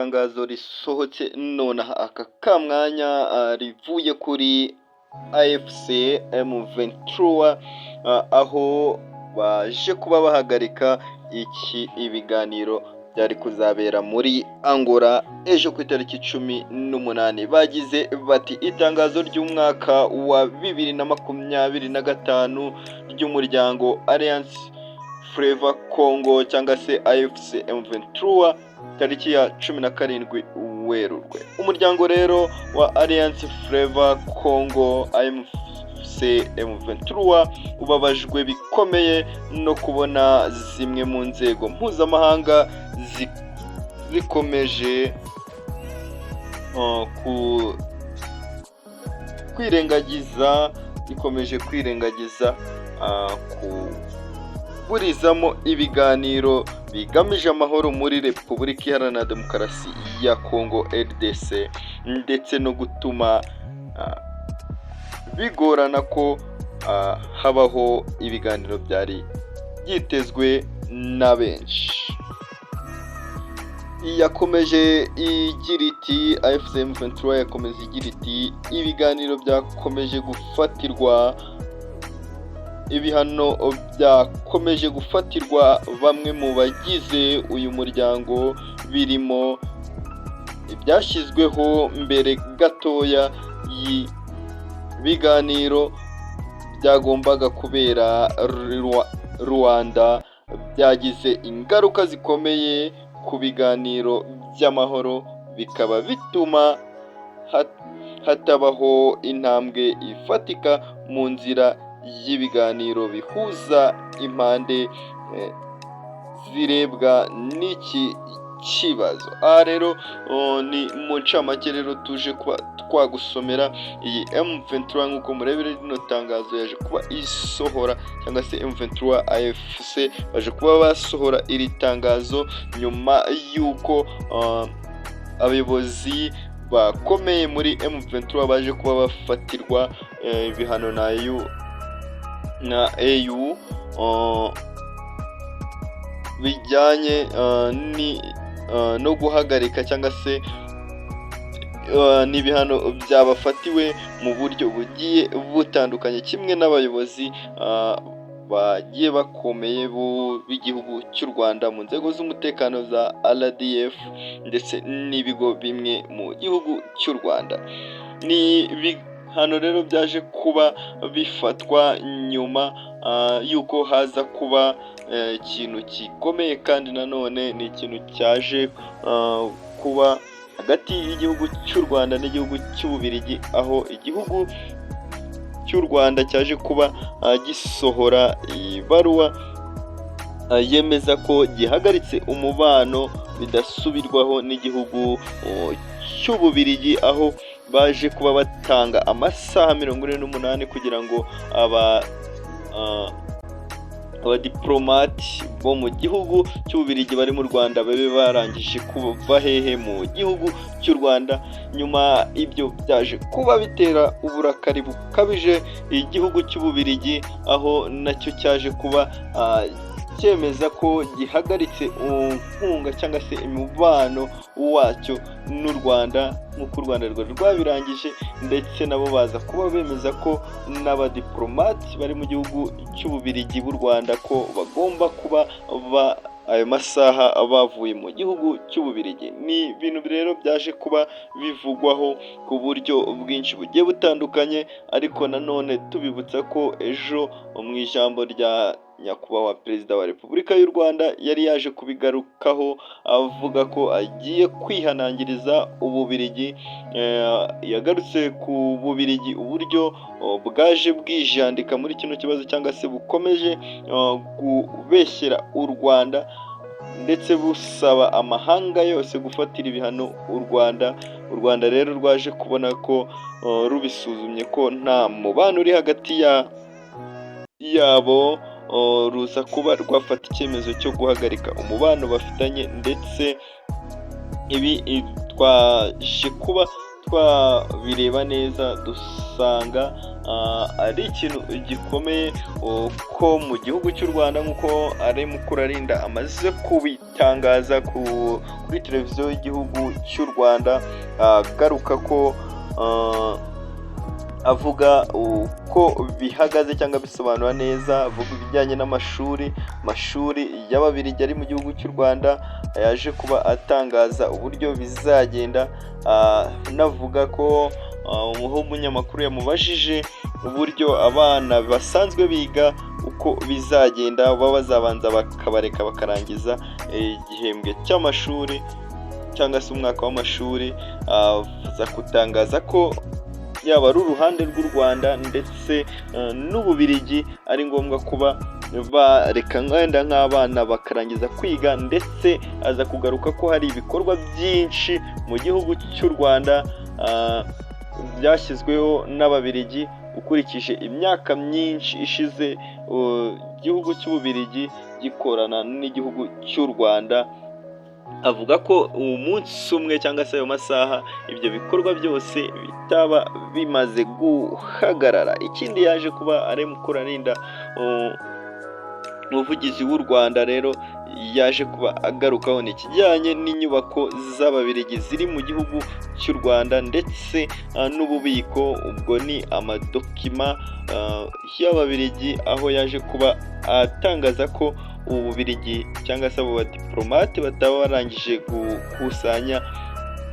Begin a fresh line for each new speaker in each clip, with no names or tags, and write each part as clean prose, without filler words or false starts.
Itangazo risohotse nonaha aka kamwanya rivuye kuri AFC M23 aho baje kuba bahagarika ibiganiro byari kuzabera muri Angola ejo ku itariki 18. Bagize bati itangazo ry'umwaka wa 2025 ry'umuryango Alliance Fleuve Congo cyangwa se AFC M23 tariki ya 17 Werurwe. Umuryango rero wa Alliance Fleuve Congo AFC M23 ubabajwe bikomeye no kubona zimwe mu nzego mpuzamahanga zikomeje kwirengagiza kuburizamo ibiganiro bigamije amahoro muri Repubulika Iharanira Demokarasi ya Congo RDC, ndetse no gutuma bigorana ko habaho ibiganiro byari byitezwe na benshi. Yakomeje igira iti AFC M23 yakomeje igira iti ibiganiro byakomeje gufatirwa ibihano byakomeje gufatirwa bamwe mu bagize uyu muryango, birimo ibyashyizweho mbere gatoya y'ibiganiro byagombaga kubera Rwanda, byagize ingaruka zikomeye ku biganiro by'amahoro, bikaba bituma hatabaho intambwe ifatika mu nzira y'ibiganiro bihuza impande zirebwa n'iki kibazo. Rero ni mu ncamake rero tuje kuba twagusomera iyi M23 nk'uko murebera rino tangazo yaje kuba isohora, cyangwa se M23 AFC baje kuba basohora iri tangazo nyuma y'uko abayobozi bakomeye muri M23 baje kuba bafatirwa ibihano na AU bijyanye no guhagarika cyangwa se n'ibihano byabafatiwe mu buryo bugiye butandukanye, kimwe n'abayobozi bagiye bakomeye b'igihugu cy'u Rwanda mu nzego z'umutekano za RDF ndetse n'ibigo bimwe mu gihugu cy'u Rwanda. Ni hano rero byaje kuba bifatwa nyuma y'uko haza kuba ikintu gikomeye, kandi nanone ni ikintu cyaje kuba hagati y'igihugu cy'u Rwanda n'igihugu cy'Ububiligi, aho igihugu cy'u Rwanda cyaje kuba gisohora ibaruwa yemeza ko gihagaritse umubano bidasubirwaho n'igihugu cy'Ububiligi, aho baje kuba batanga amasaha 48 kugira ngo abadiplomati bo mu gihugu cy'Ububiligi bari mu Rwanda babe barangije kuva hehe mu gihugu cy'u Rwanda. Nyuma ibyo byaje kuba bitera uburakari bukabije igihugu cy'Ububiligi, aho nacyo cyaje kuba cyemeza ko gihagaritse inkunga cyangwa se umubano wacyo n'u Rwanda nk'uko u Rwanda rwari rwabirangije, ndetse nabo baza kuba bemeza ko n'abadiplomati bari mu gihugu cy'Ububiligi b'u Rwanda ko bagomba kuba ayo masaha bavuye mu gihugu cy'Ububiligi. Ni ibintu rero byaje kuba bivugwaho ku buryo bwinshi bugiye butandukanye, ariko nanone tubibutsa ko ejo mu ijambo rya nyakubahwa Perezida wa Repubulika y'u Rwanda yari yaje kubigarukaho avuga ko agiye kwihanangiriza Ububiligi. Yagarutse ku Bubiligi uburyo bwaje bwijandika muri kino kibazo, cyangwa se bukomeje kubeshyera u Rwanda, ndetse busaba amahanga yose gufatira ibihano u Rwanda. U Rwanda rero rwaje kubona ko rubisuzumye ko nta mubano uri hagati yabo, ruza kuba rwafata icyemezo cyo guhagarika umubano bafitanye, ndetse ibi twaje kuba twabireba neza dusanga ari ikintu gikomeye ko mu gihugu cy'u Rwanda nk'uko ari Mukurarinda amaze kubitangaza kuri televiziyo y'igihugu cy'u Rwanda, agaruka ko avuga uko bihagaze cyangwa bisobanura neza, avuga ibijyanye n'amashuri y'Ababiligi ari mu gihugu cy'u Rwanda, yaje kuba atangaza uburyo bizagenda, navuga ko umunyamakuru yamubajije uburyo abana basanzwe biga uko bizagenda, baba bazabanza bakabareka bakarangiza igihembwe cy'amashuri cyangwa se umwaka w'amashuri, aza gutangaza ko yaba ari uruhande rw'u Rwanda ndetse n'Ububiligi ari ngombwa kuba bareka wenda nk'abana bakarangiza kwiga, ndetse aza kugaruka ko hari ibikorwa byinshi mu gihugu cy'u Rwanda byashyizweho n'Ababiligi. Ukurikije imyaka myinshi ishize igihugu cy'Ububiligi gikorana n'igihugu cy'u Rwanda, avuga ko umunsi umwe cyangwa se ayo masaha ibyo bikorwa byose bitaba bimaze guhagarara. Ikindi yaje kuba ari Mukurarinda, umuvugizi w'u Rwanda rero yaje kuba agarukaho ni ikijyanye n'inyubako z'Ababiligi ziri mu gihugu cy'u Rwanda ndetse n'ububiko, ubwo ni amadokima y'Ababiligi, aho yaje kuba atangaza ko Ububiligi cyangwa se abo badiplomate bataba barangije gukusanya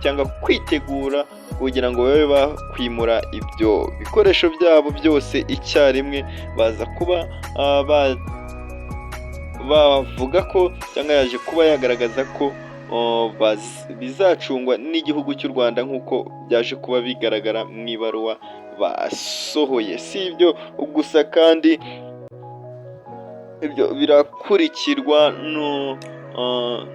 cyangwa kwitegura kugira ngo babe bakwimura ibyo bikoresho byabo byose icyarimwe, baza kuba bavuga ko cyangwa yaje kuba yagaragaza ko bizacungwa n'igihugu cy'u Rwanda nk'uko byaje kuba bigaragara mu ibaruwa basohoye. Si ibyo gusa kandi ibyo birakurikirwa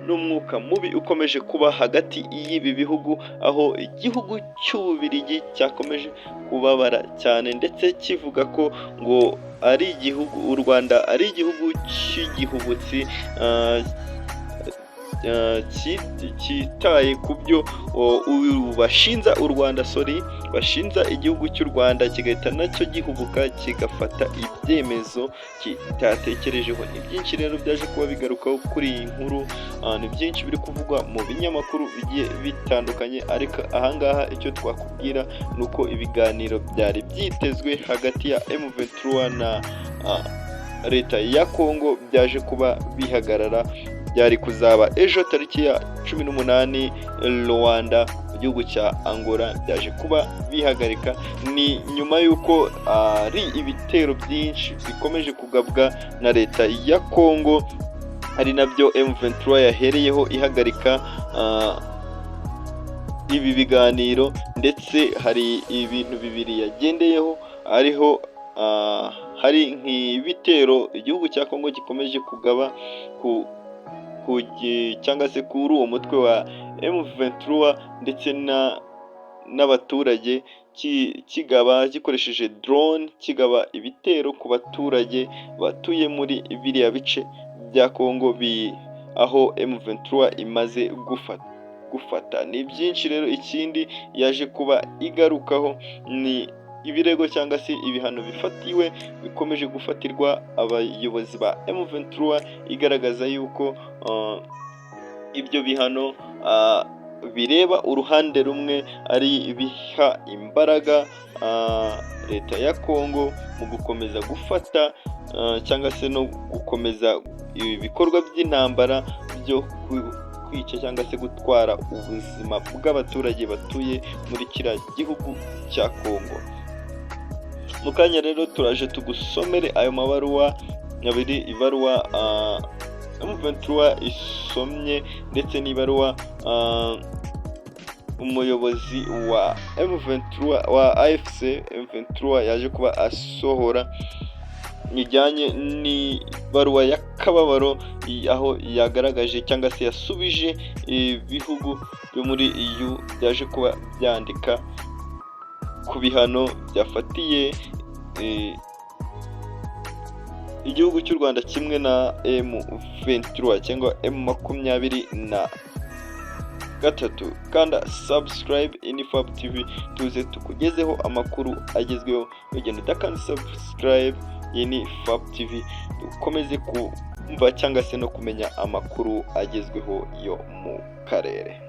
n'umwuka mubi ukomeje kuba hagati y'ibi bihugu, aho igihugu cy'Ububiligi cyakomeje kubabara cyane ndetse kivuga ko ngo ari igihugu, u Rwanda ari igihugu cy'igihubutsi cyitaye ku byo bashinja u Rwanda, bashinja igihugu cy'u Rwanda, kigahita nacyo gihubuka kigafata ibyemezo kitatekerejeho. Ni byinshi rero byaje kuba bigarukaho kuri iyi nkuru, ni byinshi biri kuvugwa mu binyamakuru bigiye bitandukanye, ariko ahangaha icyo twakubwira ni uko ibiganiro byari byitezwe hagati ya M23 na leta ya Kongo byaje kuba bihagarara. Byari kuzaba ejo tariki ya 18 Rwanda mu gihugu cya Angola, byaje kuba bihagarika. Ni nyuma y'uko ari ibitero byinshi bikomeje kugabwa na leta ya Kongo, ari nabyo M23 yahereyeho ihagarika ibi biganiro, ndetse hari ibintu bibiri yagendeyeho, ariho hari nk'ibitero igihugu cya Kongo gikomeje kugaba cyangwa se kuri uwo mutwe wa M23 ndetse n'abaturage, kigaba gikoresheje drone, kigaba ibitero ku baturage batuye muri biriya bice bya Kongo aho M23 imaze gufata. Ni byinshi rero. Ikindi yaje kuba igarukaho ni ibirego cyangwa se ibihano bikomeje gufatirwa abayobozi ba M23, igaragaza yuko ibyo bihano bireba uruhande rumwe, ari ibiha imbaraga leta ya Kongo mu gukomeza gufata cyangwa se no gukomeza ibikorwa by'intambara byo kwica cyangwa se gutwara ubuzima bw'abaturage batuye muri kiriya gihugu cya Kongo. Mu kanya rero turaje tugusomere ayo mabaruwa abiri, ibaruwa M23 isomye ndetse n'ibaruwa umuyobozi wa M23 wa AFC M23 yaje kuba asohora, ijyanye n'ibaruwa y'akababaro, aho yagaragaje cyangwa se yasubije ibihugu byo muri EU byaje kuba byandika ku bihano byafatiye igihugu cy'u Rwanda kimwe na M23 cyangwa M23 gatatu kanda subscribe ini FAB TV tuze tukugezeho amakuru agezweho. Ugenda udakanda subscribe ini FAB TV dukomeze kumva cyangwa se no kumenya amakuru agezweho yo mu karere.